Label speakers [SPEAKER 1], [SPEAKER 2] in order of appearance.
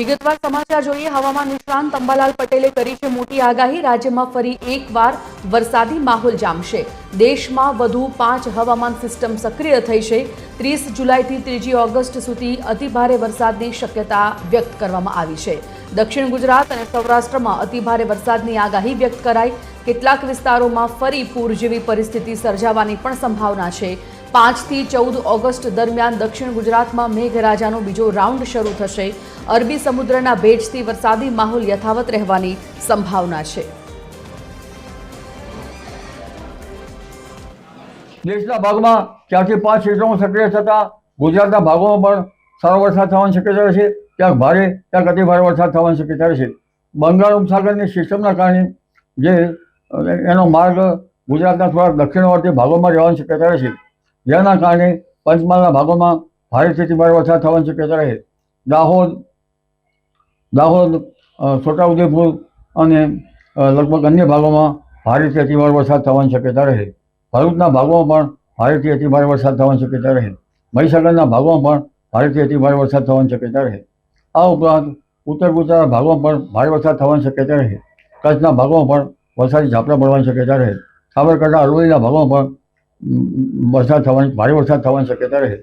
[SPEAKER 1] વિગતવાર સમાચાર જોઈએ। હવામાન નિષ્ણાંત અંબાલાલ પટેલે કરી છે મોટી આગાહી। રાજ્યમાં ફરી એકવાર વરસાદી માહોલ જામશે। દેશમાં વધુ 5 હવામાન સિસ્ટમ સક્રિય થઈ છે। 30 જુલાઈથી 3 ઓગસ્ટ સુધી અતિભારે વરસાદની શક્યતા વ્યક્ત કરવામાં આવી છે। દક્ષિણ ગુજરાત અને સૌરાષ્ટ્રમાં અતિભારે વરસાદની આગાહી વ્યક્ત કરાઈ। કેટલાક વિસ્તારોમાં ફરી પૂર જેવી પરિસ્થિતિ સર્જાવાની પણ સંભાવના છે। 5 થી 14 ઓગસ્ટ દરમિયાન દક્ષિણ ગુજરાતમાં મેઘરાજાનો બીજો રાઉન્ડ શરૂ થશે। અરબી સમુદ્રના ભેજથી વરસાદી માહોલ યથાવત રહેવાની સંભાવના છે।
[SPEAKER 2] દેશના ભાગમાં 4 થી 5 સિસ્ટમો સક્રિય થતા ગુજરાતના ભાગોમાં પણ સારો વરસાદ થવાની શક્યતા રહેશે। ક્યાંક ભારે ક્યાંક અતિભારે વરસાદ થવાની શક્યતા રહેશે। બંગાળ ઉપસાગરની સિસ્ટમના કારણે જે એનો માર્ગ ગુજરાતના થોડા દક્ષિણવર્તી ભાગોમાં રહેવાની શક્યતા રહેશે, જેના કારણે પંચમહાલના ભાગોમાં ભારેથી અતિભારે વરસાદ થવાની શક્યતા રહે। દાહોદ, છોટાઉદેપુર અને લગભગ અન્ય ભાગોમાં ભારેથી અતિભારે વરસાદ થવાની શક્યતા રહે। ભરૂચના ભાગોમાં પણ ભારેથી અતિભારે વરસાદ થવાની શક્યતા રહે। મહીસાગરના ભાગોમાં પણ ભારેથી અતિભારે વરસાદ થવાની શક્યતા રહે। આ ઉપરાંત ઉત્તર ગુજરાતના ભાગોમાં પણ ભારે વરસાદ થવાની શક્યતા રહે। કચ્છના ભાગોમાં પણ વરસાદી ઝાપટા પડવાની શક્યતા રહે। સાબરકાંઠા અરવલ્લીના ભાગોમાં પણ ભારે વરસાદ થવાની શક્યતા રહે।